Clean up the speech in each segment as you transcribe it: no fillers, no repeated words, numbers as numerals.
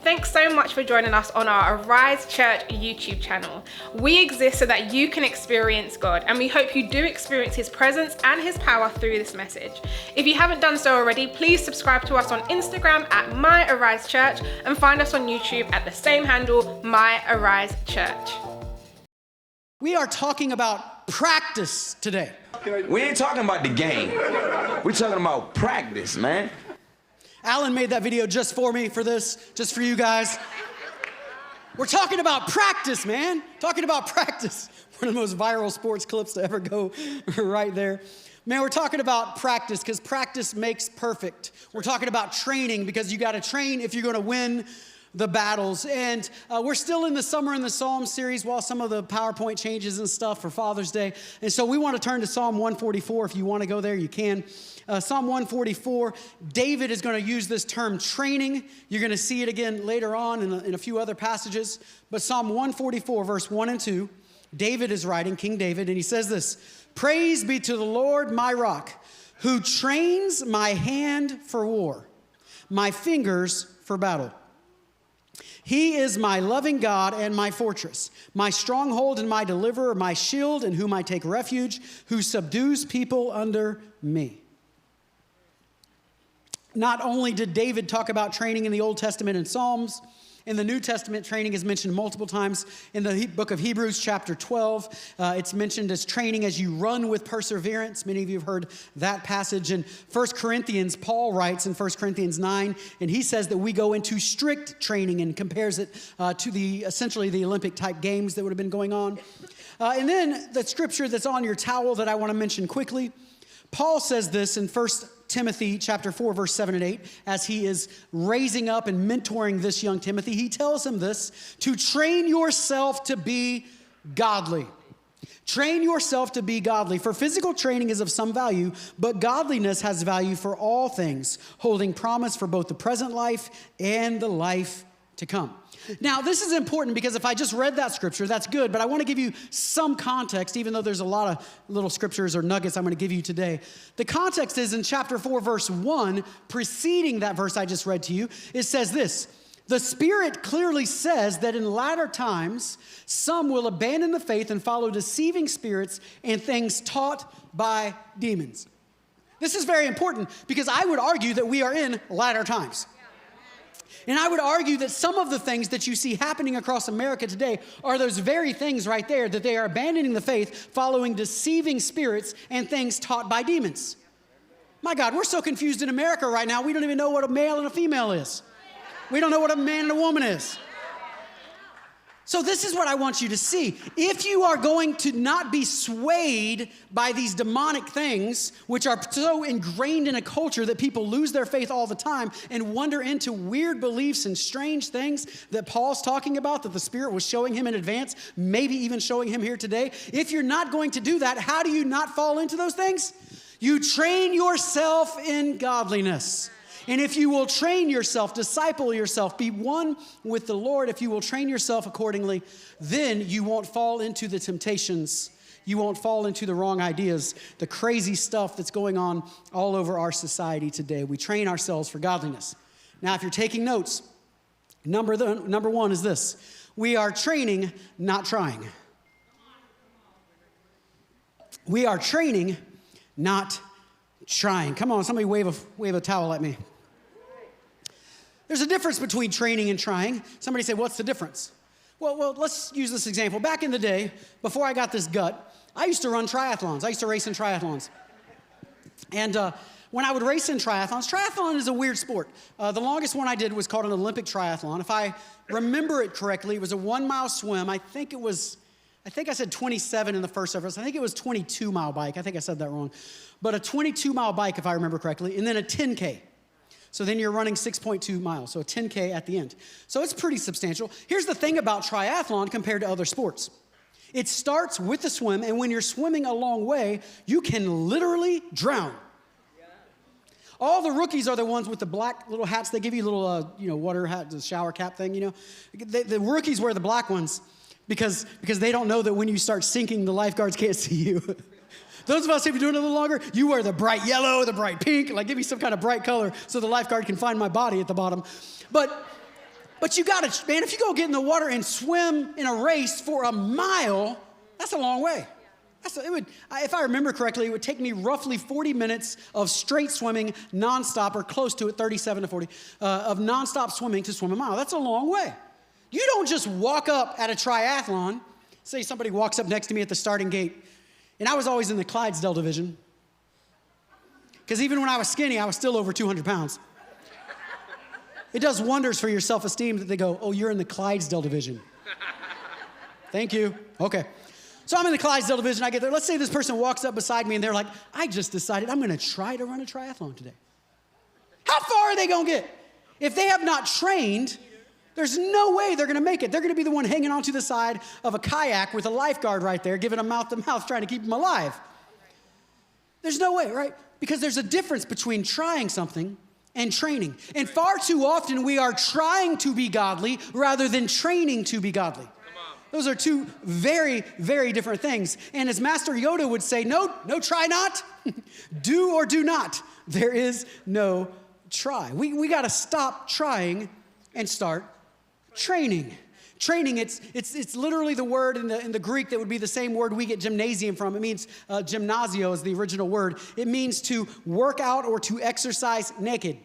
Thanks so much for joining us on our Arise Church YouTube channel. We exist so that you can experience God, and we hope you do experience His presence and His power through this message. If you haven't done so already, please subscribe to us on Instagram at My Arise Church and find us on YouTube at the same handle, My Arise Church. We are talking about practice today. We ain't talking about the game. We're talking about practice, man. Alan made that video just for me, for this, just for you guys. We're talking about practice, man. Talking about practice. One of the most viral sports clips to ever go right there. Man, we're talking about practice because practice makes perfect. We're talking about training because you got to train if you're going to win the battles. And we're still in the Summer in the Psalms series while some of the PowerPoint changes and stuff for Father's Day. And so we want to turn to Psalm 144. If you want to go there, you can. Psalm 144, David is going to use this term training. You're going to see it again later on in a few other passages. But Psalm 144, verse 1 and 2, David is writing, King David, and he says this: "Praise be to the Lord, my rock, who trains my hand for war, my fingers for battle. He is my loving God and my fortress, my stronghold and my deliverer, my shield in whom I take refuge, who subdues people under me." Not only did David talk about training in the Old Testament and Psalms, in the New Testament, training is mentioned multiple times. In the book of Hebrews, chapter 12, it's mentioned as training as you run with perseverance. Many of you have heard that passage. In 1 Corinthians, Paul writes in 1 Corinthians 9, and he says that we go into strict training and compares it to essentially the Olympic-type games that would have been going on. And then the scripture that's on your towel that I want to mention quickly, Paul says this in 1 Timothy chapter 4, verse 7 and 8, as he is raising up and mentoring this young Timothy. He tells him this: to train yourself to be godly. Train yourself to be godly. For physical training is of some value, but godliness has value for all things, holding promise for both the present life and the life to come. Now, this is important because if I just read that scripture, that's good, but I want to give you some context, even though there's a lot of little scriptures or nuggets I'm going to give you today. The context is in chapter 4, verse 1, preceding that verse I just read to you. It says this: "The Spirit clearly says that in latter times, some will abandon the faith and follow deceiving spirits and things taught by demons." This is very important because I would argue that we are in latter times. And I would argue that some of the things that you see happening across America today are those very things right there, that they are abandoning the faith, following deceiving spirits and things taught by demons. My God, we're so confused in America right now, we don't even know what a male and a female is. We don't know what a man and a woman is. So this is what I want you to see. If you are going to not be swayed by these demonic things, which are so ingrained in a culture that people lose their faith all the time and wander into weird beliefs and strange things that Paul's talking about, that the Spirit was showing him in advance, maybe even showing him here today. If you're not going to do that, how do you not fall into those things? You train yourself in godliness. And if you will train yourself, disciple yourself, be one with the Lord, if you will train yourself accordingly, then you won't fall into the temptations. You won't fall into the wrong ideas, the crazy stuff that's going on all over our society today. We train ourselves for godliness. Now, if you're taking notes, number one is this: we are training, not trying. We are training, not trying. Come on, somebody wave a towel at me. There's a difference between training and trying. Somebody say, what's the difference? Well, let's use this example. Back in the day, before I got this gut, I used to run triathlons. I used to race in triathlons. And when I would race in triathlon is a weird sport. The longest one I did was called an Olympic triathlon. If I remember it correctly, it was a 1-mile swim. I think I said 27 in the first reference. I think it was 22-mile bike. I think I said that wrong. But a 22-mile bike, if I remember correctly, and then a 10K. So then you're running 6.2 miles, so a 10K at the end. So it's pretty substantial. Here's the thing about triathlon compared to other sports. It starts with the swim, and when you're swimming a long way, you can literally drown. All the rookies are the ones with the black little hats. They give you little, water hat, the shower cap thing, The rookies wear the black ones because they don't know that when you start sinking, the lifeguards can't see you. Those of us who've been doing it a little longer, you wear the bright yellow, the bright pink, like give me some kind of bright color so the lifeguard can find my body at the bottom. But But you gotta, man, if you go get in the water and swim in a race for a mile, that's a long way. If I remember correctly, it would take me roughly 40 minutes of straight swimming, nonstop, or close to it, 37 to 40, of nonstop swimming to swim a mile. That's a long way. You don't just walk up at a triathlon. Say somebody walks up next to me at the starting gate, and I was always in the Clydesdale division, because even when I was skinny, I was still over 200 pounds. It does wonders for your self-esteem that they go, oh, you're in the Clydesdale division. Thank you. Okay. So I'm in the Clydesdale division. I get there. Let's say this person walks up beside me and they're like, I just decided I'm going to try to run a triathlon today. How far are they going to get? If they have not trained, there's no way they're going to make it. They're going to be the one hanging onto the side of a kayak with a lifeguard right there, giving them mouth to mouth, trying to keep them alive. There's no way, right? Because there's a difference between trying something and training. And far too often we are trying to be godly rather than training to be godly. Those are two very, very different things. And as Master Yoda would say, no, try not. Do or do not. There is no try. We got to stop trying and start training. Training, it's literally the word in the Greek that would be the same word we get gymnasium from. It means gymnasio is the original word. It means to work out or to exercise naked.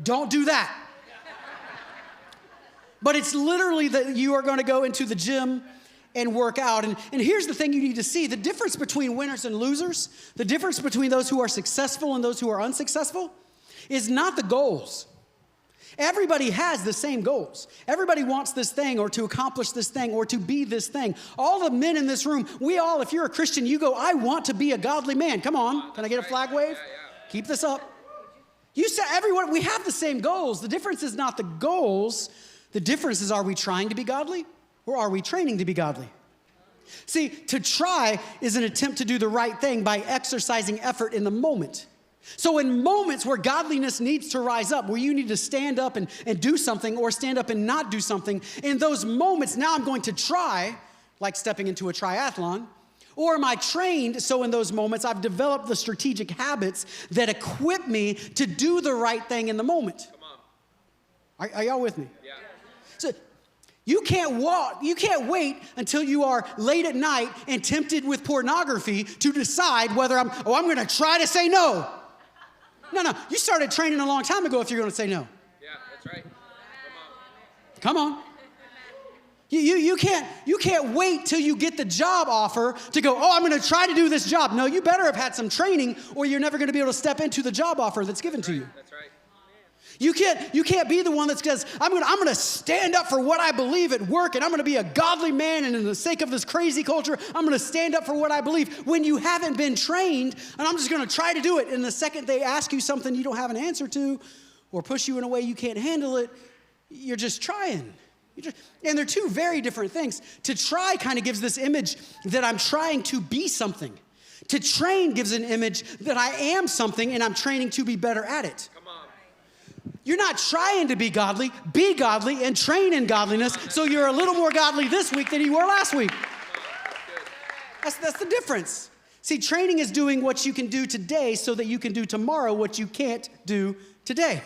Don't do that. But it's literally that you are going to go into the gym and work out. And here's the thing you need to see. The difference between winners and losers, the difference between those who are successful and those who are unsuccessful is not the goals. Everybody has the same goals. Everybody wants this thing or to accomplish this thing or to be this thing. All the men in this room, we all, if you're a Christian, you go, I want to be a godly man. Come on. Can I get a flag wave? Keep this up. You said everyone, we have the same goals. The difference is not the goals. The difference is, are we trying to be godly or are we training to be godly? See, to try is an attempt to do the right thing by exercising effort in the moment. So in moments where godliness needs to rise up, where you need to stand up and do something or stand up and not do something, in those moments, now I'm going to try, like stepping into a triathlon, or am I trained so in those moments I've developed the strategic habits that equip me to do the right thing in the moment? Come on. Are y'all with me? Yeah. So you can't wait until you are late at night and tempted with pornography to decide whether I'm going to try to say no. No, you started training a long time ago if you're going to say no. Yeah, that's right. Come on. You can't wait till you get the job offer to go, I'm going to try to do this job. No, you better have had some training or you're never going to be able to step into the job offer that's given to you. That's right. You can't be the one that says, I'm going to stand up for what I believe at work and I'm going to be a godly man and in the sake of this crazy culture, I'm going to stand up for what I believe when you haven't been trained and I'm just going to try to do it. And the second they ask you something you don't have an answer to or push you in a way you can't handle it, you're just trying. And they're two very different things. To try kind of gives this image that I'm trying to be something. To train gives an image that I am something and I'm training to be better at it. You're not trying to be godly and train in godliness so you're a little more godly this week than you were last week. That's the difference. See, training is doing what you can do today so that you can do tomorrow what you can't do today.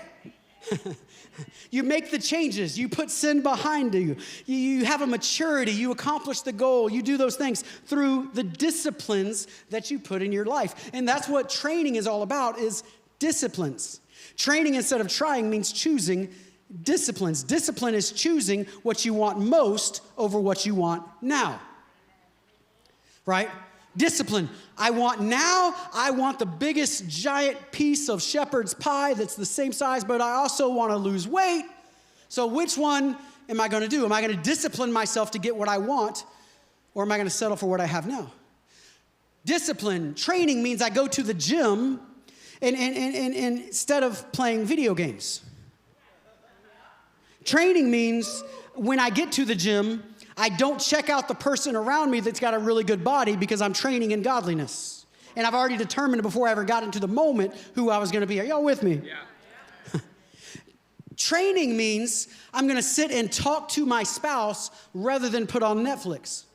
You make the changes. You put sin behind you. You have a maturity. You accomplish the goal. You do those things through the disciplines that you put in your life. And that's what training is all about, is disciplines. Training instead of trying means choosing disciplines. Discipline is choosing what you want most over what you want now. Right? Discipline. I want the biggest giant piece of shepherd's pie that's the same size, but I also want to lose weight. So which one am I going to do? Am I going to discipline myself to get what I want, or am I going to settle for what I have now? Discipline. Training means I go to the gym and instead of playing video games. Training means when I get to the gym, I don't check out the person around me that's got a really good body because I'm training in godliness. And I've already determined before I ever got into the moment who I was going to be. Are y'all with me? Yeah. Training means I'm going to sit and talk to my spouse rather than put on Netflix.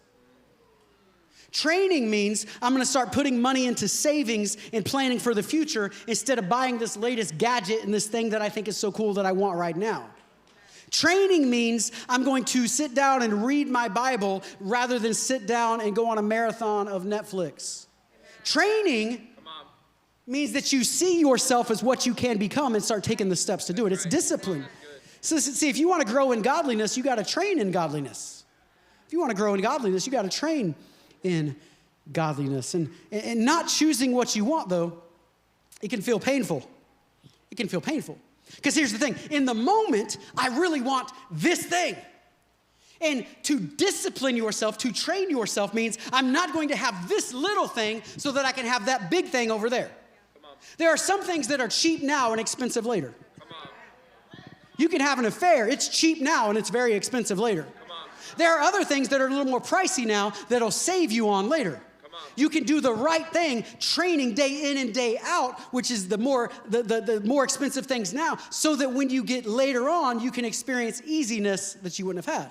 Training means I'm going to start putting money into savings and planning for the future instead of buying this latest gadget and this thing that I think is so cool that I want right now. Training means I'm going to sit down and read my Bible rather than sit down and go on a marathon of Netflix. Training means that you see yourself as what you can become and start taking the steps to do it. It's discipline. So see, if you want to grow in godliness, you got to train in godliness. If you want to grow in godliness, you got to train in godliness. And not choosing what you want, though, it can feel painful. It can feel painful. Because here's the thing. In the moment, I really want this thing. And to discipline yourself, to train yourself means I'm not going to have this little thing so that I can have that big thing over there. There are some things that are cheap now and expensive later. You can have an affair. It's cheap now and it's very expensive later. There are other things that are a little more pricey now that'll save you on later. You can do the right thing, training day in and day out, which is the more expensive things now, so that when you get later on, you can experience easiness that you wouldn't have had.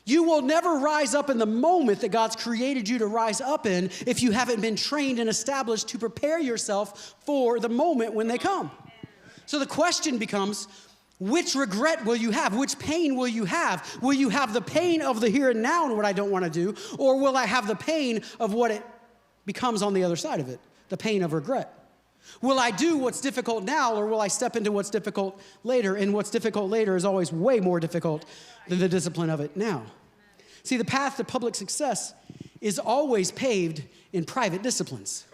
You will never rise up in the moment that God's created you to rise up in if you haven't been trained and established to prepare yourself for the moment when they come. So the question becomes, which regret will you have? Which pain will you have? Will you have the pain of the here and now and what I don't want to do? Or will I have the pain of what it becomes on the other side of it? The pain of regret. Will I do what's difficult now, or will I step into what's difficult later? And what's difficult later is always way more difficult than the discipline of it now. See, the path to public success is always paved in private disciplines.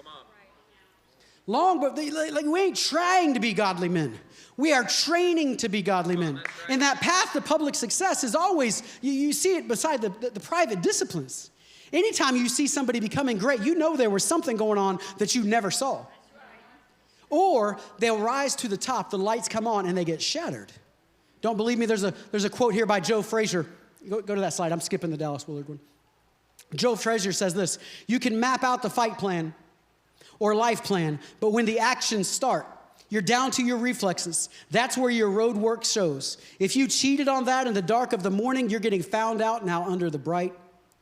But we ain't trying to be godly men. We are training to be godly men. And that path to public success is always, you see it beside the private disciplines. Anytime you see somebody becoming great, you know there was something going on that you never saw. Or they'll rise to the top, the lights come on, and they get shattered. Don't believe me? There's a quote here by Joe Frazier. Go to that slide. I'm skipping the Dallas Willard one. Joe Frazier says this: you can map out the fight plan or life plan, but when the actions start, you're down to your reflexes. That's where your road work shows. If you cheated on that in the dark of the morning, you're getting found out now under the bright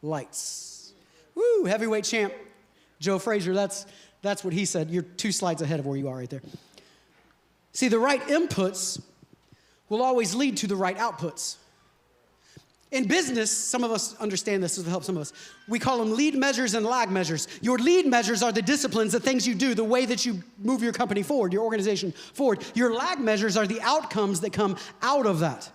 lights. Woo, heavyweight champ, Joe Frazier, that's what he said. You're 2 slides ahead of where you are right there. See, the right inputs will always lead to the right outputs. In business, some of us understand this to help some of us. We call them lead measures and lag measures. Your lead measures are the disciplines, the things you do, the way that you move your company forward, your organization forward. Your lag measures are the outcomes that come out of that.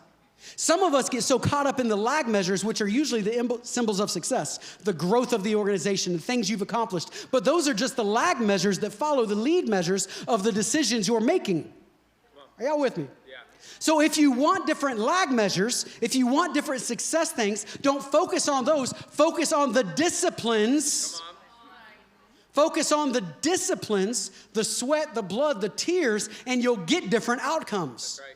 Some of us get so caught up in the lag measures, which are usually the symbols of success, the growth of the organization, the things you've accomplished. But those are just the lag measures that follow the lead measures of the decisions you're making. Are y'all with me? So if you want different lag measures, if you want different success things, don't focus on those. Focus on the disciplines. Focus on the disciplines, the sweat, the blood, the tears, and you'll get different outcomes. Right.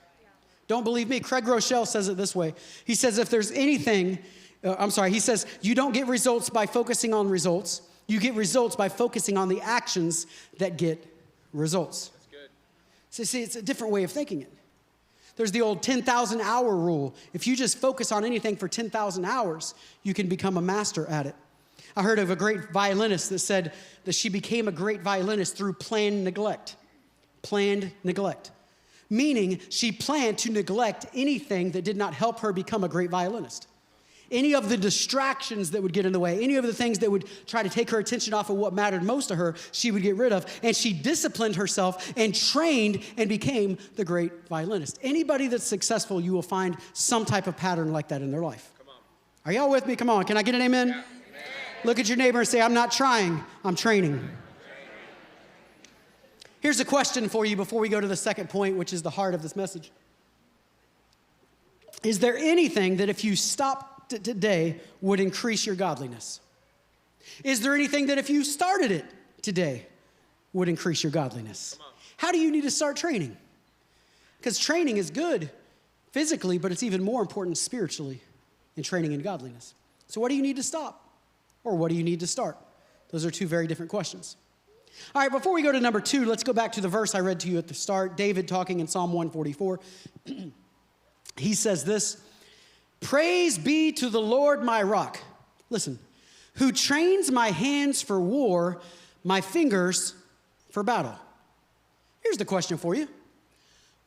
Don't believe me? Craig Rochelle says it this way. He says if there's anything, he says you don't get results by focusing on results. You get results by focusing on the actions that get results. That's good. So see, it's a different way of thinking it. There's the old 10,000 hour rule. If you just focus on anything for 10,000 hours, you can become a master at it. I heard of a great violinist that said that she became a great violinist through planned neglect. Planned neglect. Meaning she planned to neglect anything that did not help her become a great violinist. Any of the distractions that would get in the way, any of the things that would try to take her attention off of what mattered most to her, she would get rid of. And she disciplined herself and trained and became the great violinist. Anybody that's successful, you will find some type of pattern like that in their life. Come on. Are y'all with me? Come on. Can I get an amen? Yeah. Look at your neighbor and say, I'm not trying, I'm training. Here's a question for you before we go to the second point, which is the heart of this message. Is there anything that if you stopped today would increase your godliness? Is there anything that if you started it today would increase your godliness? How do you need to start training? Because training is good physically, but it's even more important spiritually in training in godliness. So what do you need to stop? Or what do you need to start? Those are 2 very different questions. All right, before we go to number 2, let's go back to the verse I read to you at the start. David talking in Psalm 144. He says this: praise be to the Lord my rock. Listen, who trains my hands for war, my fingers for battle. Here's the question for you.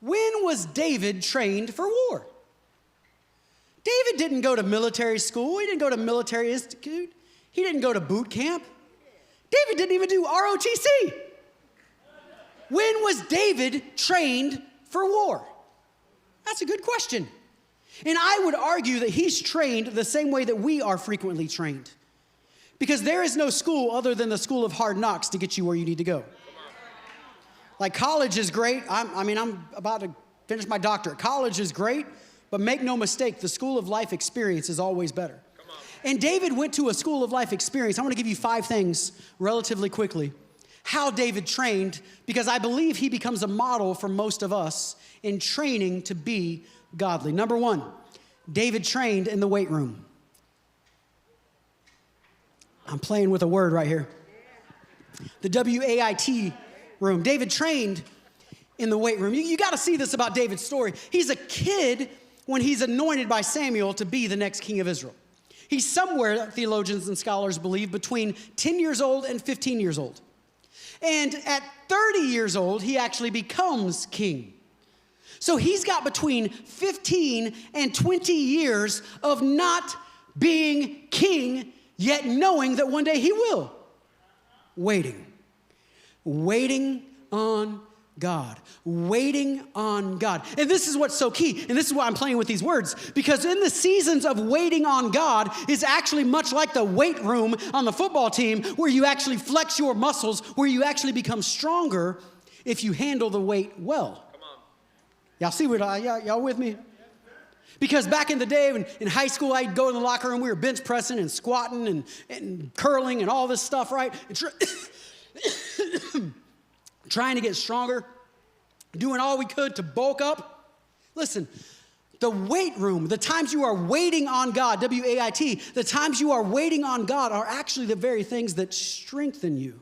When was David trained for war? David didn't go to military school. He didn't go to military institute. He didn't go to boot camp. David didn't even do ROTC. When was David trained for war? That's a good question. And I would argue that he's trained the same way that we are frequently trained. Because there is no school other than the school of hard knocks to get you where you need to go. Like college is great. I'm about to finish my doctorate. College is great, but make no mistake, the school of life experience is always better. And David went to a school of life experience. I want to give you 5 things relatively quickly. How David trained, because I believe he becomes a model for most of us in training to be godly. Number 1, David trained in the weight room. I'm playing with a word right here. The WAIT room. David trained in the weight room. You got to see this about David's story. He's a kid when he's anointed by Samuel to be the next king of Israel. He's somewhere, theologians and scholars believe, between 10 years old and 15 years old. And at 30 years old, he actually becomes king. So he's got between 15 and 20 years of not being king, yet knowing that one day he will. Waiting on God. Waiting on God. And this is what's so key. And this is why I'm playing with these words. Because in the seasons of waiting on God is actually much like the weight room on the football team where you actually flex your muscles, where you actually become stronger if you handle the weight well. Come on. Y'all see what y'all with me? Because back in the day, in high school, I'd go in the locker room, we were bench pressing and squatting and curling and all this stuff, right? Trying to get stronger, doing all we could to bulk up. Listen, the weight room, the times you are waiting on God, WAIT, the times you are waiting on God are actually the very things that strengthen you.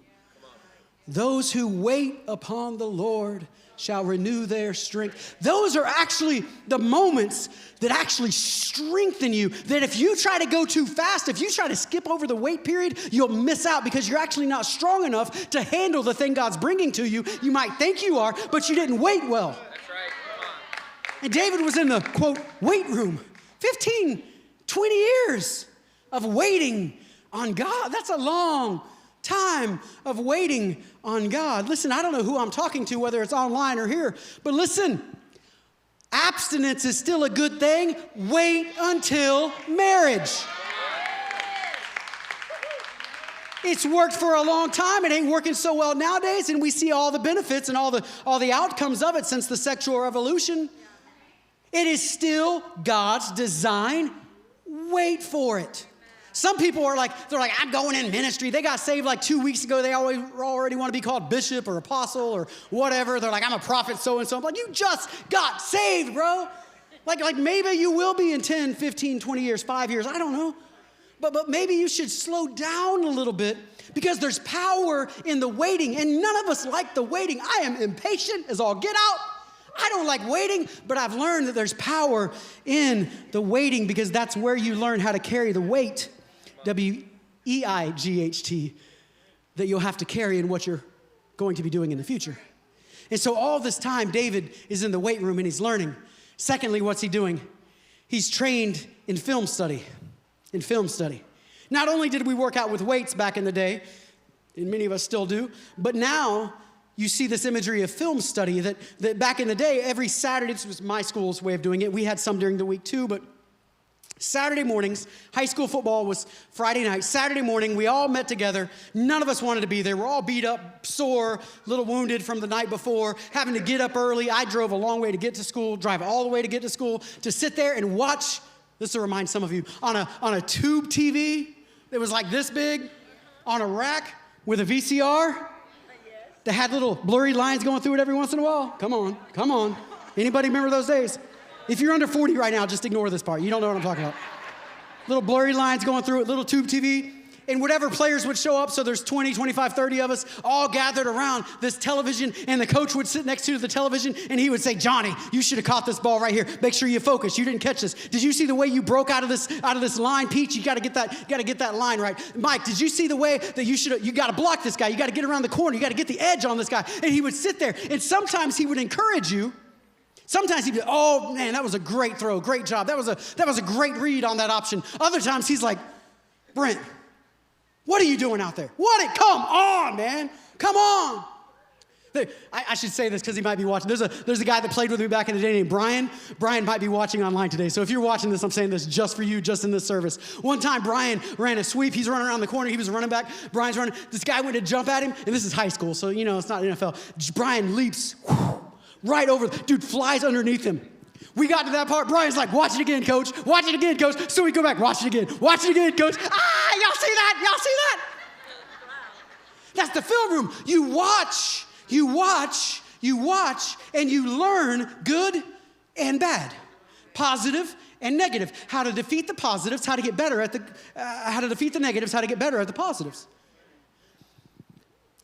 Those who wait upon the Lord shall renew their strength. Those are actually the moments that actually strengthen you, that if you try to go too fast, if you try to skip over the wait period, you'll miss out because you're actually not strong enough to handle the thing God's bringing to you. You might think you are, but you didn't wait well. That's right. Come on. And David was in the, quote, weight room. 15, 20 years of waiting on God. That's a long time of waiting on God. Listen, I don't know who I'm talking to, whether it's online or here, but listen, abstinence is still a good thing. Wait until marriage. It's worked for a long time. It ain't working so well nowadays, and we see all the benefits and all the outcomes of it since the sexual revolution. It is still God's design. Wait for it. Some people are like, I'm going in ministry. They got saved like 2 weeks ago. They already want to be called bishop or apostle or whatever. They're like, I'm a prophet so-and-so. I'm like, you just got saved, bro. Like maybe you will be in 10, 15, 20 years, 5 years. I don't know. But maybe you should slow down a little bit because there's power in the waiting. And none of us like the waiting. I am impatient as all get out. I don't like waiting, but I've learned that there's power in the waiting because that's where you learn how to carry the weight. WEIGHT, that you'll have to carry in what you're going to be doing in the future. And so all this time, David is in the weight room and he's learning. Secondly, what's he doing? He's trained in film study. Not only did we work out with weights back in the day, and many of us still do, but now you see this imagery of film study that back in the day, every Saturday, this was my school's way of doing it. We had some during the week too, but Saturday mornings, high school football was Friday night. Saturday morning, we all met together. None of us wanted to be there. We're all beat up, sore, a little wounded from the night before, having to get up early. I drove a long way to get to school, drive all the way to get to school, to sit there and watch, this will remind some of you, on a tube TV that was like this big, on a rack with a VCR that had little blurry lines going through it every once in a while. Come on. Anybody remember those days? If you're under 40 right now, just ignore this part. You don't know what I'm talking about. Little blurry lines going through it, little tube TV. And whatever players would show up, so there's 20, 25, 30 of us all gathered around this television, and the coach would sit next to the television, and he would say, Johnny, you should have caught this ball right here. Make sure you focus. You didn't catch this. Did you see the way you broke out of this line, Peach? You got to get that line right. Mike, did you see the way that you got to block this guy? You got to get around the corner. You got to get the edge on this guy. And he would sit there, and sometimes he would encourage you Sometimes he'd be, oh man, that was a great throw, great job. That was a great read on that option. Other times he's like, Brent, what are you doing out there? Come on, man. Come on. I should say this because he might be watching. There's a guy that played with me back in the day named Brian. Brian might be watching online today. So if you're watching this, I'm saying this just for you, just in this service. One time, Brian ran a sweep. He's running around the corner. He was a running back. Brian's running. This guy went to jump at him, and this is high school, so it's not NFL. Brian leaps right over. Dude flies underneath him. We got to that part. Brian's like, watch it again, coach. Watch it again, coach. So we go back. Watch it again. Watch it again, coach. Y'all see that? Y'all see that? That's the film room. You watch, and you learn good and bad, positive and negative, how to defeat the positives, how to get better at how to defeat the negatives, how to get better at the positives.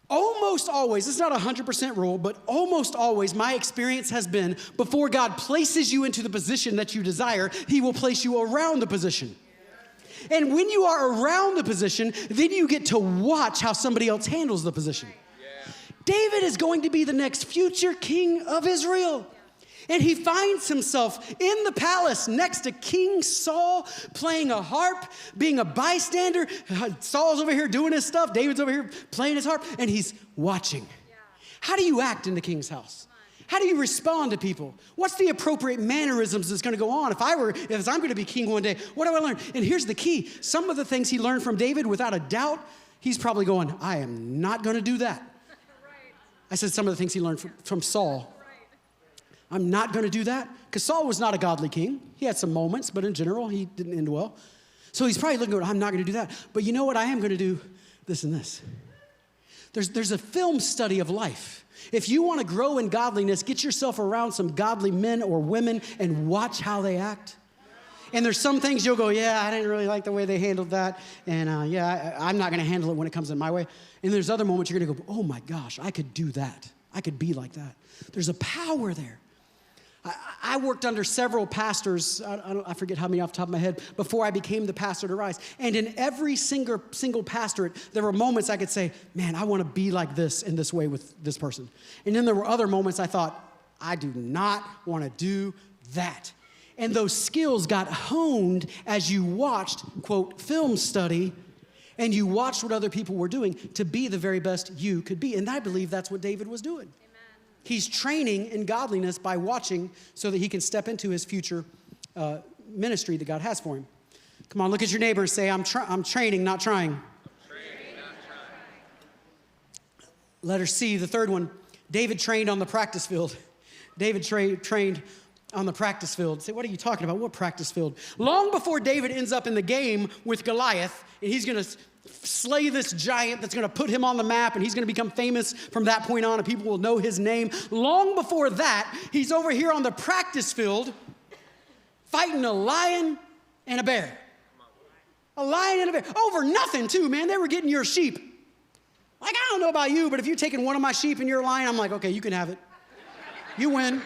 Almost always, it's not a 100% rule, but almost always my experience has been before God places you into the position that you desire, he will place you around the position. And when you are around the position, then you get to watch how somebody else handles the position. David is going to be the next future king of Israel. And he finds himself in the palace next to King Saul, playing a harp, being a bystander. Saul's over here doing his stuff. David's over here playing his harp, and he's watching. How do you act in the king's house? How do you respond to people? What's the appropriate mannerisms that's going to go on? If I'm going to be king one day, what do I learn? And here's the key. Some of the things he learned from David, without a doubt, he's probably going, I am not going to do that. I said some of the things he learned from Saul. I'm not going to do that. Because Saul was not a godly king. He had some moments, but in general, he didn't end well. So he's probably looking at, I'm not going to do that. But you know what I am going to do? This and this. There's a film study of life. If you want to grow in godliness, get yourself around some godly men or women and watch how they act. And there's some things you'll go, yeah, I didn't really like the way they handled that. And I'm not going to handle it when it comes in my way. And there's other moments you're going to go, oh my gosh, I could do that. I could be like that. There's a power there. I worked under several pastors, I forget how many off the top of my head, before I became the pastor to Rise. And in every single pastorate, there were moments I could say, man, I want to be like this in this way with this person. And then there were other moments I thought, I do not want to do that. And those skills got honed as you watched, quote, film study, and you watched what other people were doing to be the very best you could be. And I believe that's what David was doing. He's training in godliness by watching so that he can step into his future ministry that God has for him. Come on, look at your neighbor and say, I'm training, not trying. Letter C, the third one, David trained on the practice field. David trained on the practice field. Say, what are you talking about? What practice field? Long before David ends up in the game with Goliath, and he's going to slay this giant that's going to put him on the map, and he's going to become famous from that point on, and people will know his name. Long before that, he's over here on the practice field fighting a lion and a bear. A lion and a bear. Over nothing, too, man. They were getting your sheep. Like, I don't know about you, but if you're taking one of my sheep and you're a lion, I'm like, okay, you can have it. You win.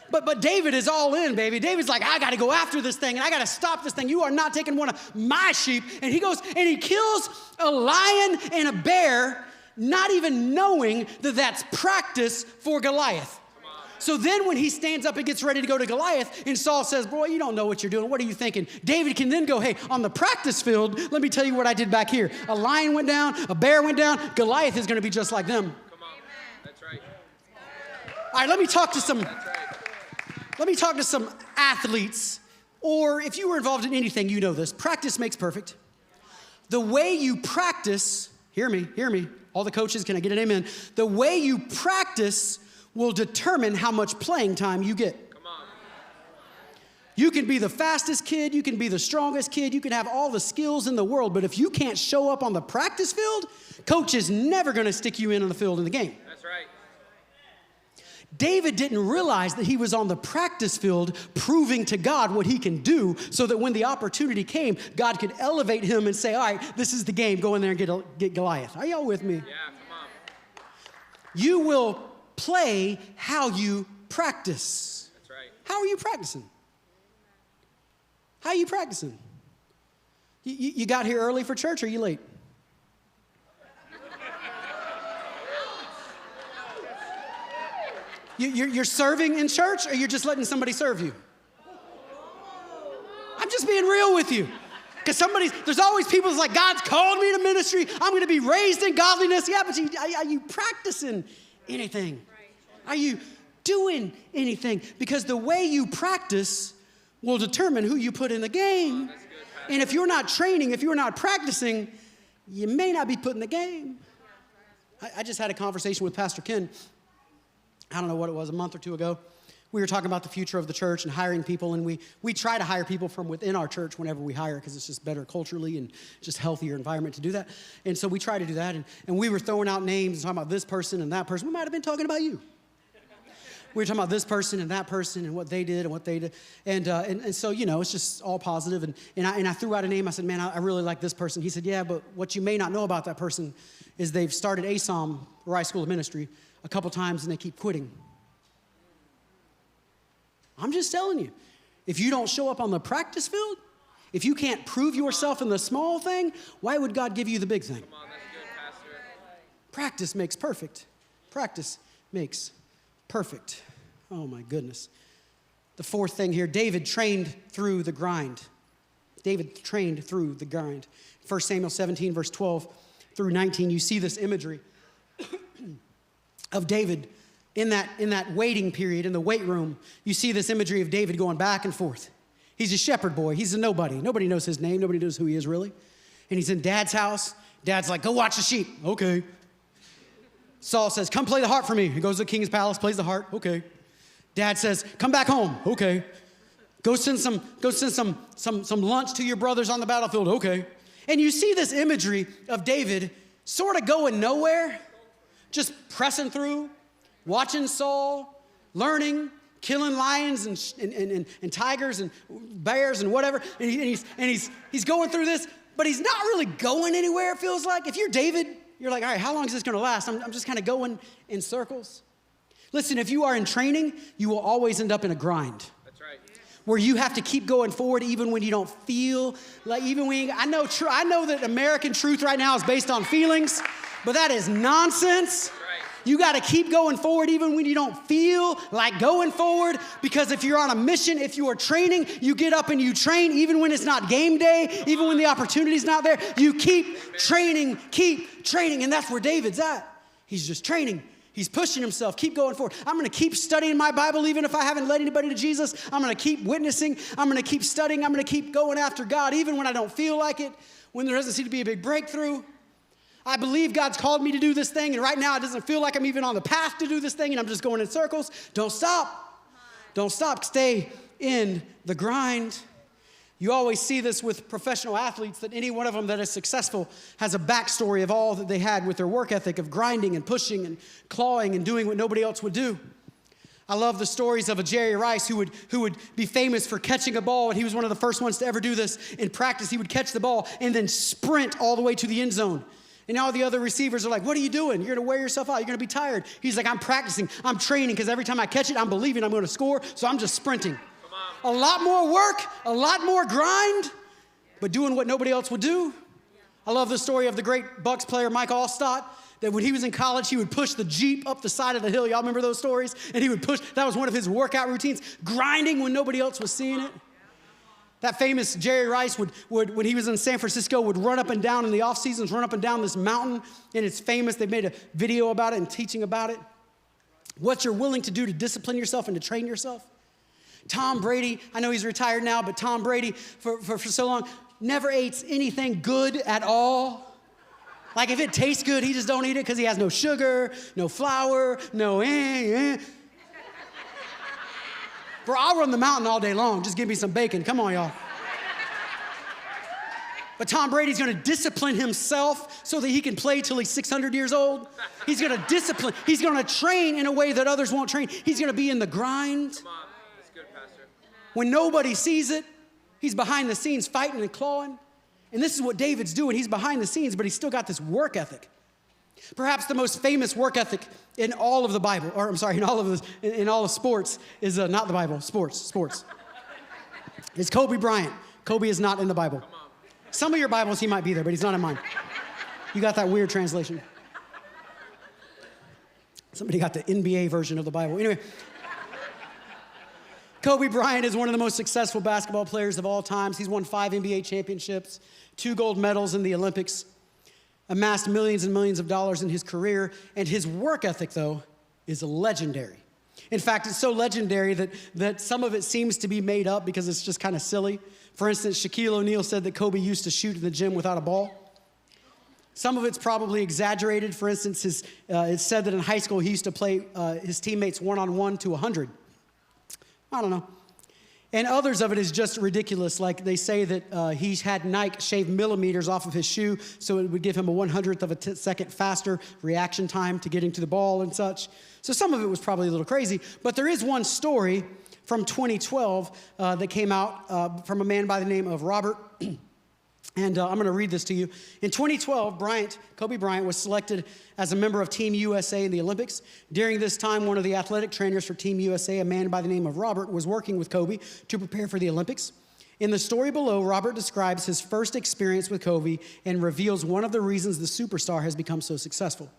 But David is all in, baby. David's like, I got to go after this thing, and I got to stop this thing. You are not taking one of my sheep. And he goes and he kills a lion and a bear, not even knowing that that's practice for Goliath. So then when he stands up and gets ready to go to Goliath, and Saul says, boy, you don't know what you're doing. What are you thinking? David can then go, hey, on the practice field, let me tell you what I did back here. A lion went down, a bear went down. Goliath is going to be just like them. Come on. That's right. All right, let me talk to some athletes, or if you were involved in anything, you know this. Practice makes perfect. The way you practice, hear me, all the coaches, can I get an amen? The way you practice will determine how much playing time you get. Come on. You can be the fastest kid, you can be the strongest kid, you can have all the skills in the world, but if you can't show up on the practice field, coach is never going to stick you in on the field in the game. That's right. David didn't realize that he was on the practice field proving to God what he can do so that when the opportunity came, God could elevate him and say, all right, this is the game. Go in there and get Goliath. Are y'all with me? Yeah, come on. You will play how you practice. That's right. How are you practicing? How are you practicing? You got here early for church, or are you late? You're serving in church, or you're just letting somebody serve you? I'm just being real with you. Because there's always people that's like, God's called me to ministry. I'm going to be raised in godliness. Yeah, but are you practicing anything? Are you doing anything? Because the way you practice will determine who you put in the game. And if you're not training, if you're not practicing, you may not be put in the game. I just had a conversation with Pastor Ken. I don't know what it was, a month or two ago. We were talking about the future of the church and hiring people, and we try to hire people from within our church whenever we hire, because it's just better culturally and just healthier environment to do that. And so we try to do that, and we were throwing out names and talking about this person and that person. We might have been talking about you. We were talking about this person and what they did and what they did. And so, it's just all positive. And I threw out a name. I said, man, I really like this person. He said, yeah, but what you may not know about that person is they've started ASOM, Rise School of Ministry, a couple times, and they keep quitting. I'm just telling you, if you don't show up on the practice field, if you can't prove yourself in the small thing, why would God give you the big thing? Come on, that's good, Pastor. Practice makes perfect. Practice makes perfect. Oh my goodness. The fourth thing here, David trained through the grind. David trained through the grind. 1 Samuel 17, verse 12 through 19, you see this imagery of David in that waiting period, in the weight room. You see this imagery of David going back and forth. He's a shepherd boy. He's a nobody. Nobody knows his name. Nobody knows who he is really. And he's in Dad's house. Dad's like, go watch the sheep. Okay. Saul says, come play the harp for me. He goes to the king's palace, plays the harp. Okay. Dad says, come back home. Okay. Go send some lunch to your brothers on the battlefield. Okay. And you see this imagery of David sort of going nowhere, just pressing through, watching Saul, learning, killing lions and tigers and bears and whatever. And he's going through this, but he's not really going anywhere, it feels like. If you're David, you're like, all right, how long is this going to last? I'm just kind of going in circles. Listen, if you are in training, you will always end up in a grind. That's right. Where you have to keep going forward even when you don't feel like, even when I know that American truth right now is based on feelings, but that is nonsense. You got to keep going forward even when you don't feel like going forward, because if you're on a mission, if you are training, you get up and you train even when it's not game day, even when the opportunity's not there. You keep training, and that's where David's at. He's just training. He's pushing himself, keep going forward. I'm going to keep studying my Bible even if I haven't led anybody to Jesus. I'm going to keep witnessing. I'm going to keep studying. I'm going to keep going after God even when I don't feel like it, when there doesn't seem to be a big breakthrough. I believe God's called me to do this thing, and right now it doesn't feel like I'm even on the path to do this thing, and I'm just going in circles. Don't stop. Don't stop. Stay in the grind. You always see this with professional athletes, that any one of them that is successful has a backstory of all that they had with their work ethic of grinding and pushing and clawing and doing what nobody else would do. I love the stories of a Jerry Rice who would be famous for catching a ball, and he was one of the first ones to ever do this in practice. He would catch the ball and then sprint all the way to the end zone. And all the other receivers are like, what are you doing? You're going to wear yourself out. You're going to be tired. He's like, I'm practicing. I'm training, because every time I catch it, I'm believing I'm going to score, so I'm just sprinting. A lot more work, a lot more grind, but doing what nobody else would do. I love the story of the great Bucks player Mike Allstott, that when he was in college, he would push the Jeep up the side of the hill. Y'all remember those stories? And he would push. That was one of his workout routines, grinding when nobody else was seeing it. That famous Jerry Rice would when he was in San Francisco, would run up and down in the off seasons, run up and down this mountain, and it's famous. They made a video about it and teaching about it. What you're willing to do to discipline yourself and to train yourself. Tom Brady, I know he's retired now, but Tom Brady for so long never ate anything good at all. Like if it tastes good, he just don't eat it because he has no sugar, no flour, no Bro, I'll run the mountain all day long. Just give me some bacon. Come on, y'all. But Tom Brady's going to discipline himself so that he can play till he's 600 years old. He's going to discipline. He's going to train in a way that others won't train. He's going to be in the grind. Come on. That's good, Pastor. When nobody sees it, he's behind the scenes fighting and clawing. And this is what David's doing. He's behind the scenes, but he's still got this work ethic. Perhaps the most famous work ethic in all of the Bible, or I'm sorry, in all of sports is not the Bible, sports. It's Kobe Bryant. Kobe is not in the Bible. Some of your Bibles, he might be there, but he's not in mine. You got that weird translation. Somebody got the NBA version of the Bible. Anyway, Kobe Bryant is one of the most successful basketball players of all times. He's won 5 NBA championships, 2 gold medals in the Olympics, amassed millions and millions of dollars in his career, and his work ethic, though, is legendary. In fact, it's so legendary that some of it seems to be made up because it's just kind of silly. For instance, Shaquille O'Neal said that Kobe used to shoot in the gym without a ball. Some of it's probably exaggerated. For instance, it's said that in high school he used to play his teammates one-on-one to 100. I don't know. And others of it is just ridiculous. Like they say that he's had Nike shave millimeters off of his shoe so it would give him a 1/100th of a second faster reaction time to getting to the ball and such. So some of it was probably a little crazy. But there is one story from 2012 that came out from a man by the name of Robert. And I'm going to read this to you. In 2012, Kobe Bryant was selected as a member of Team USA in the Olympics. During this time, one of the athletic trainers for Team USA, a man by the name of Robert, was working with Kobe to prepare for the Olympics. In the story below, Robert describes his first experience with Kobe and reveals one of the reasons the superstar has become so successful.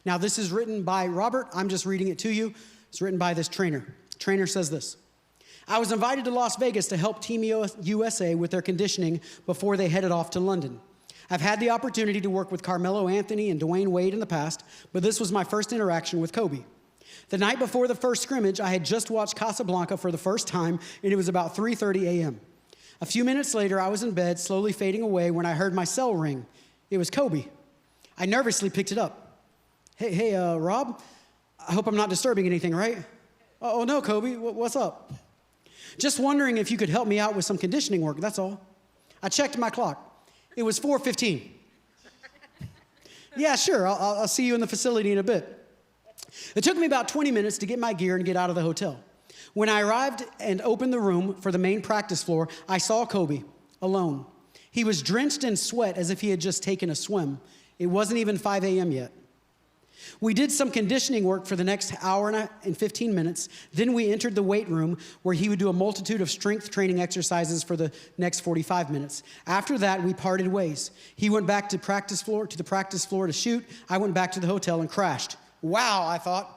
Now, this is written by Robert. I'm just reading it to you. It's written by this trainer. The trainer says this. I was invited to Las Vegas to help Team USA with their conditioning before they headed off to London. I've had the opportunity to work with Carmelo Anthony and Dwayne Wade in the past, but this was my first interaction with Kobe. The night before the first scrimmage, I had just watched Casablanca for the first time, and it was about 3:30 a.m. A few minutes later, I was in bed, slowly fading away, when I heard my cell ring. It was Kobe. I nervously picked it up. Hey, Rob, I hope I'm not disturbing anything, right? Oh, no, Kobe, what's up? Just wondering if you could help me out with some conditioning work, that's all. I checked my clock. It was 4:15. Yeah, sure, I'll see you in the facility in a bit. It took me about 20 minutes to get my gear and get out of the hotel. When I arrived and opened the room for the main practice floor, I saw Kobe, alone. He was drenched in sweat as if he had just taken a swim. It wasn't even 5 a.m. yet. We did some conditioning work for the next hour and 15 minutes. Then we entered the weight room where he would do a multitude of strength training exercises for the next 45 minutes. After that, we parted ways. He went back to the practice floor to shoot. I went back to the hotel and crashed. Wow, I thought.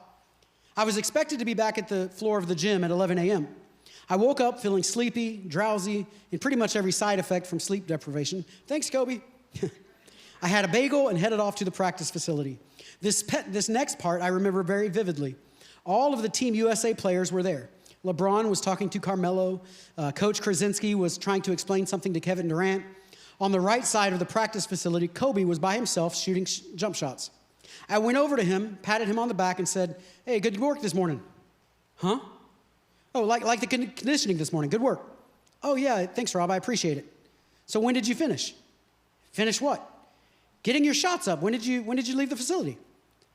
I was expected to be back at the floor of the gym at 11 a.m. I woke up feeling sleepy, drowsy, and pretty much every side effect from sleep deprivation. Thanks, Kobe. I had a bagel and headed off to the practice facility. This next part I remember very vividly. All of the Team USA players were there. LeBron was talking to Carmelo. Coach Krasinski was trying to explain something to Kevin Durant. On the right side of the practice facility, Kobe was by himself shooting jump shots. I went over to him, patted him on the back, and said, hey, good work this morning. Huh? Oh, like the conditioning this morning. Good work. Oh, yeah, thanks, Rob. I appreciate it. So when did you finish? Finish what? Getting your shots up. When did you leave the facility?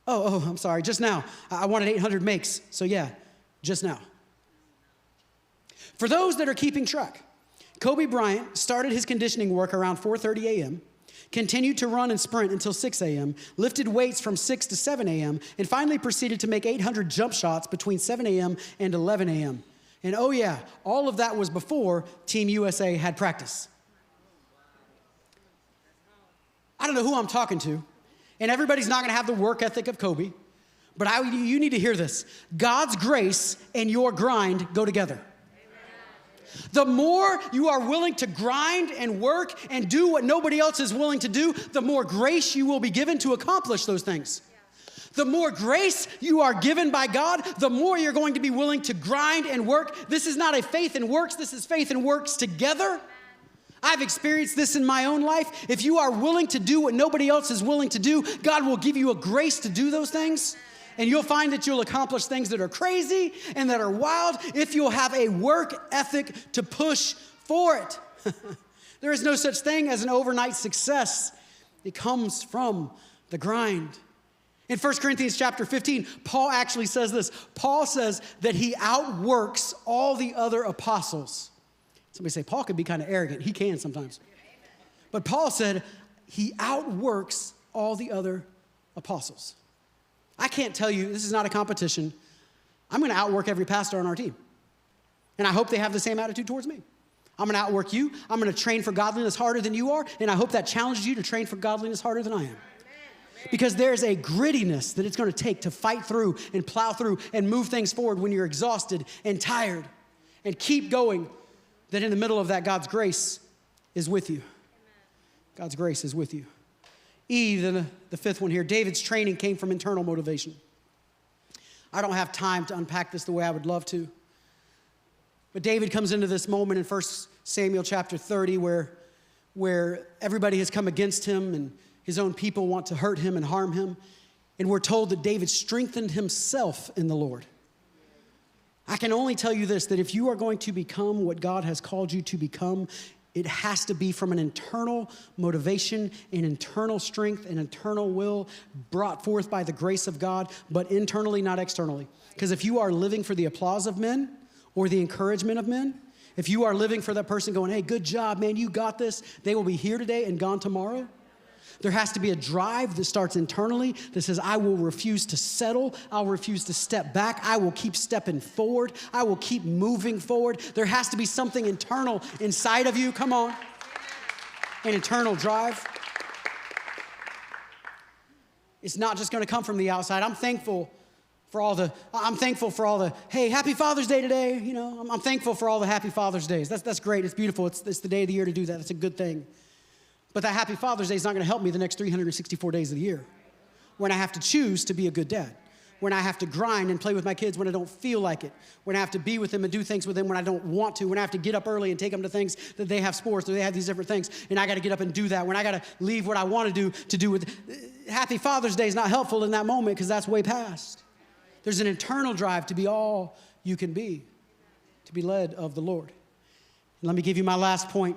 Oh, I'm sorry, just now. I wanted 800 makes, so yeah, just now. For those that are keeping track, Kobe Bryant started his conditioning work around 4:30 a.m., continued to run and sprint until 6 a.m., lifted weights from 6 to 7 a.m., and finally proceeded to make 800 jump shots between 7 a.m. and 11 a.m. And oh yeah, all of that was before Team USA had practice. I don't know who I'm talking to, and everybody's not going to have the work ethic of Kobe, but you need to hear this. God's grace and your grind go together. Amen. The more you are willing to grind and work and do what nobody else is willing to do, the more grace you will be given to accomplish those things. The more grace you are given by God, the more you're going to be willing to grind and work. This is not a faith and works, this is faith and works together. I've experienced this in my own life. If you are willing to do what nobody else is willing to do, God will give you a grace to do those things. And you'll find that you'll accomplish things that are crazy and that are wild if you'll have a work ethic to push for it. There is no such thing as an overnight success. It comes from the grind. In 1 Corinthians chapter 15, Paul actually says this. Paul says that he outworks all the other apostles. Somebody say, Paul could be kind of arrogant. He can sometimes. But Paul said he outworks all the other apostles. I can't tell you, this is not a competition. I'm going to outwork every pastor on our team. And I hope they have the same attitude towards me. I'm going to outwork you. I'm going to train for godliness harder than you are. And I hope that challenges you to train for godliness harder than I am. Because there's a grittiness that it's going to take to fight through and plow through and move things forward when you're exhausted and tired, and keep going, that in the middle of that, God's grace is with you. God's grace is with you. The fifth one here, David's training came from internal motivation. I don't have time to unpack this the way I would love to. But David comes into this moment in 1 Samuel chapter 30 where everybody has come against him and his own people want to hurt him and harm him. And we're told that David strengthened himself in the Lord. I can only tell you this, that if you are going to become what God has called you to become, it has to be from an internal motivation, an internal strength, an internal will brought forth by the grace of God, but internally, not externally. Because if you are living for the applause of men or the encouragement of men, if you are living for that person going, hey, good job, man, you got this, they will be here today and gone tomorrow. There has to be a drive that starts internally that says, I will refuse to settle. I'll refuse to step back. I will keep stepping forward. I will keep moving forward. There has to be something internal inside of you. Come on. An internal drive. It's not just going to come from the outside. I'm thankful for all the, hey, happy Father's Day today. You know, I'm thankful for all the happy Father's Days. That's great. It's beautiful. It's the day of the year to do that. It's a good thing. But that happy Father's Day is not going to help me the next 364 days of the year, when I have to choose to be a good dad, when I have to grind and play with my kids when I don't feel like it, when I have to be with them and do things with them when I don't want to, when I have to get up early and take them to things that they have sports or they have these different things, and I got to get up and do that, when I got to leave what I want to do with. Happy Father's Day is not helpful in that moment because that's way past. There's an internal drive to be all you can be, to be led of the Lord. And let me give you my last point,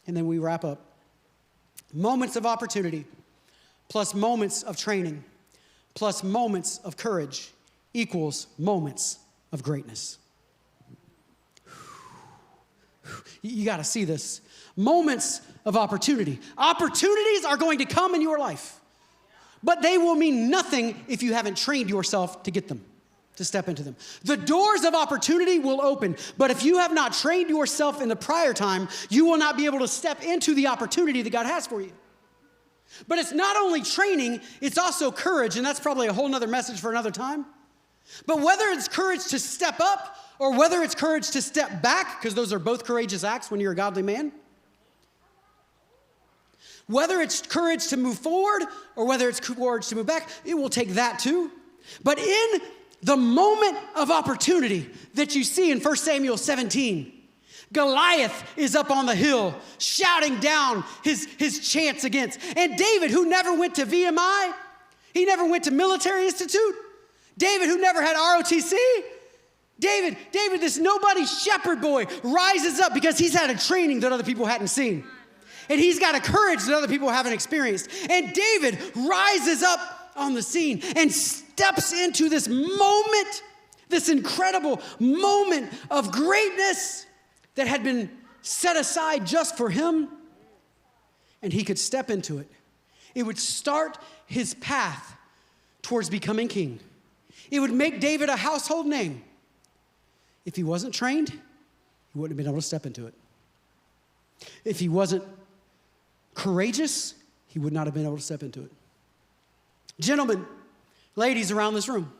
and then we wrap up. Moments of opportunity plus moments of training plus moments of courage equals moments of greatness. You got to see this. Moments of opportunity. Opportunities are going to come in your life, but they will mean nothing if you haven't trained yourself to get them, to step into them. The doors of opportunity will open, but if you have not trained yourself in the prior time, you will not be able to step into the opportunity that God has for you. But it's not only training, it's also courage, and that's probably a whole nother message for another time. But whether it's courage to step up or whether it's courage to step back, because those are both courageous acts when you're a godly man, whether it's courage to move forward or whether it's courage to move back, it will take that too. But in the moment of opportunity that you see in 1 Samuel 17, Goliath is up on the hill shouting down his chants against. And David, who never went to VMI, he never went to Military Institute. David, who never had ROTC. David, this nobody shepherd boy rises up because he's had a training that other people hadn't seen. And he's got a courage that other people haven't experienced. And David rises up on the scene and steps into this moment, this incredible moment of greatness that had been set aside just for him. And he could step into it. It would start his path towards becoming king. It would make David a household name. If he wasn't trained, he wouldn't have been able to step into it. If he wasn't courageous, he would not have been able to step into it. Gentlemen, ladies around this room,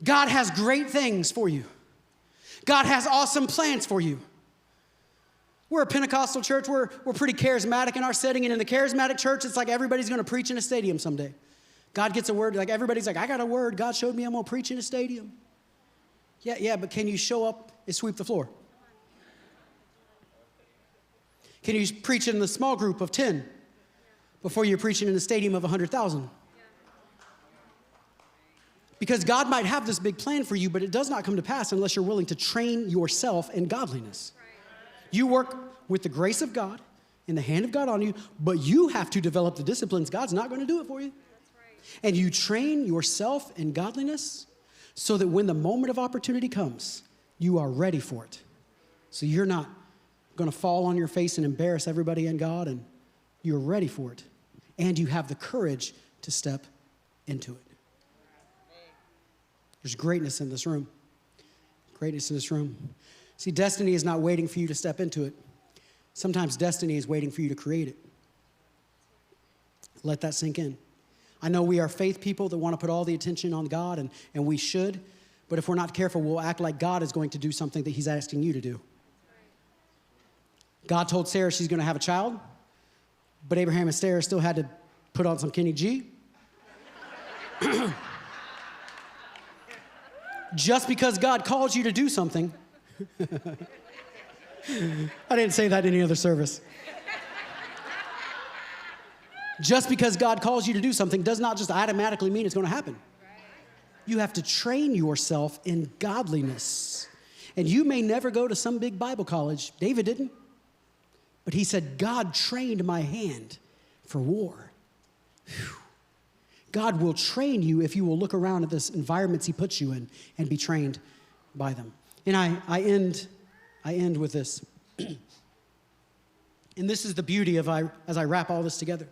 God has great things for you. God has awesome plans for you. We're a Pentecostal church. We're pretty charismatic in our setting. And in the charismatic church, it's like everybody's going to preach in a stadium someday. God gets a word. Like everybody's like, I got a word. God showed me I'm going to preach in a stadium. Yeah, but can you show up and sweep the floor? Can you preach in the small group of 10 before you're preaching in a stadium of 100,000? Because God might have this big plan for you, but it does not come to pass unless you're willing to train yourself in godliness. You work with the grace of God, in the hand of God on you, but you have to develop the disciplines. God's not going to do it for you. And you train yourself in godliness so that when the moment of opportunity comes, you are ready for it. So you're not going to fall on your face and embarrass everybody and God, and you're ready for it. And you have the courage to step into it. There's greatness in this room. Greatness in this room. See, destiny is not waiting for you to step into it. Sometimes destiny is waiting for you to create it. Let that sink in. I know we are faith people that want to put all the attention on God, and we should. But if we're not careful, we'll act like God is going to do something that he's asking you to do. God told Sarah she's going to have a child, but Abraham and Sarah still had to put on some Kenny G. Just because God calls you to do something. I didn't say that in any other service. Just because God calls you to do something does not just automatically mean it's going to happen. You have to train yourself in godliness. And you may never go to some big Bible college. David didn't. But he said, God trained my hand for war. Whew. God will train you if you will look around at the environments he puts you in and be trained by them. And I end with this. And this is the beauty of as I wrap all this together.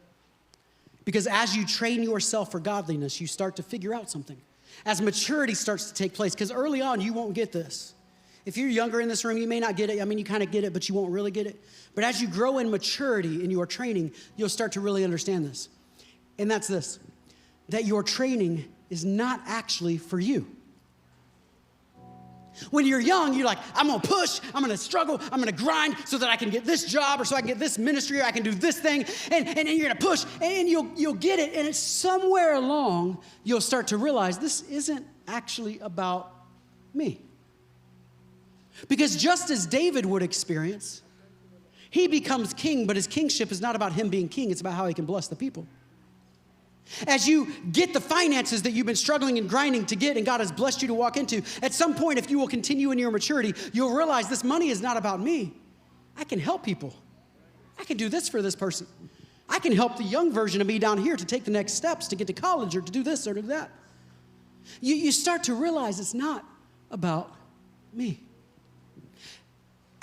Because as you train yourself for godliness, you start to figure out something. As maturity starts to take place, because early on, you won't get this. If you're younger in this room, you may not get it. I mean, you kind of get it, but you won't really get it. But as you grow in maturity in your training, you'll start to really understand this. And that's this, that your training is not actually for you. When you're young, you're like, I'm going to push, I'm going to struggle, I'm going to grind so that I can get this job or so I can get this ministry or I can do this thing. And you're going to push and you'll get it. And it's somewhere along, you'll start to realize this isn't actually about me. Because just as David would experience, he becomes king, but his kingship is not about him being king. It's about how he can bless the people. As you get the finances that you've been struggling and grinding to get and God has blessed you to walk into, at some point, if you will continue in your maturity, you'll realize this money is not about me. I can help people. I can do this for this person. I can help the young version of me down here to take the next steps to get to college or to do this or to do that. You start to realize it's not about me.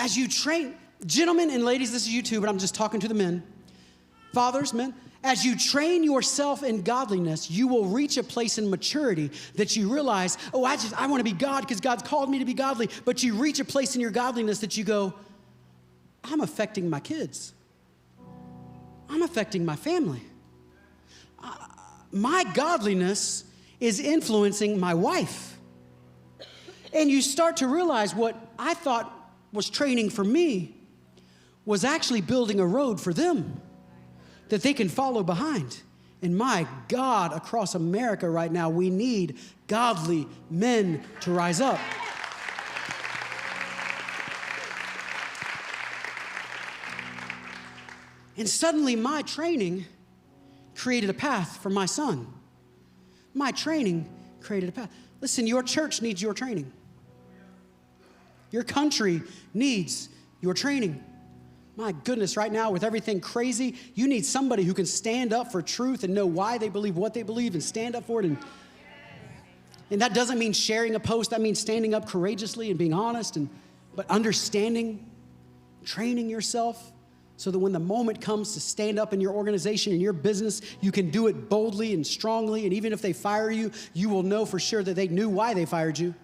As you train, gentlemen and ladies, this is you too, but I'm just talking to the men. Fathers, men, as you train yourself in godliness, you will reach a place in maturity that you realize, oh, I want to be God because God's called me to be godly. But you reach a place in your godliness that you go, I'm affecting my kids. I'm affecting my family. My godliness is influencing my wife. And you start to realize what I thought was training for me was actually building a road for them that they can follow behind. And my God, across America right now, we need godly men to rise up. And suddenly my training created a path for my son. My training created a path. Listen, your church needs your training. Your country needs your training. My goodness, right now with everything crazy, you need somebody who can stand up for truth and know why they believe what they believe and stand up for it. And that doesn't mean sharing a post. That means standing up courageously and being honest, but understanding, training yourself so that when the moment comes to stand up in your organization, in your business, you can do it boldly and strongly. And even if they fire you, you will know for sure that they knew why they fired you.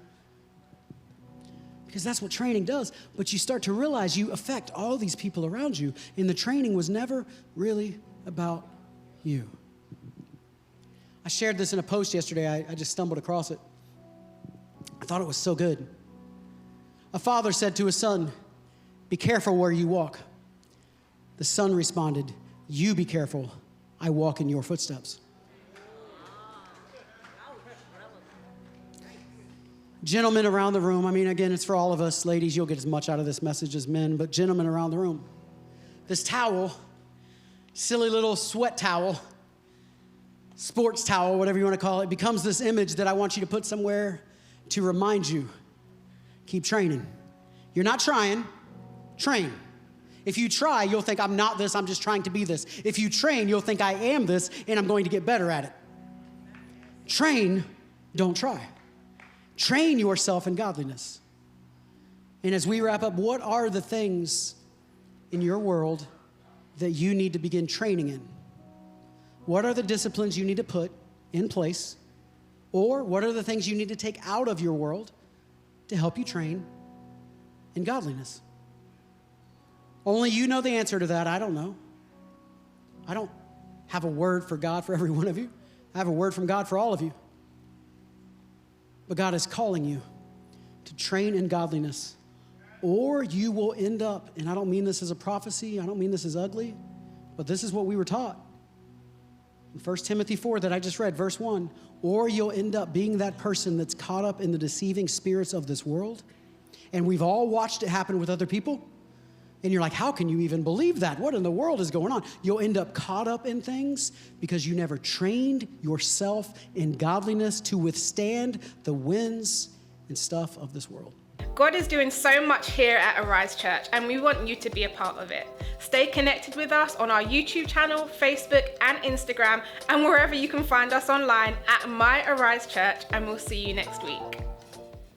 Because that's what training does. But you start to realize you affect all these people around you. And the training was never really about you. I shared this in a post yesterday. I just stumbled across it. I thought it was so good. A father said to his son, "Be careful where you walk." The son responded, "You be careful. I walk in your footsteps." Gentlemen around the room, I mean, again, it's for all of us. Ladies, you'll get as much out of this message as men, but gentlemen around the room, this towel, silly little sweat towel, sports towel, whatever you want to call it, becomes this image that I want you to put somewhere to remind you, keep training. You're not trying, train. If you try, you'll think I'm not this, I'm just trying to be this. If you train, you'll think I am this, and I'm going to get better at it. Train, don't try. Train yourself in godliness. And as we wrap up, what are the things in your world that you need to begin training in? What are the disciplines you need to put in place? Or what are the things you need to take out of your world to help you train in godliness? Only you know the answer to that. I don't know. I don't have a word for God for every one of you. I have a word from God for all of you. But God is calling you to train in godliness, or you will end up, and I don't mean this as a prophecy, I don't mean this as ugly, but this is what we were taught. In 1 Timothy 4 that I just read, verse 1, or you'll end up being that person that's caught up in the deceiving spirits of this world. And we've all watched it happen with other people. And you're like, how can you even believe that? What in the world is going on? You'll end up caught up in things because you never trained yourself in godliness to withstand the winds and stuff of this world. God is doing so much here at Arise Church, and we want you to be a part of it. Stay connected with us on our YouTube channel, Facebook, and Instagram, and wherever you can find us online at My Arise Church, and we'll see you next week.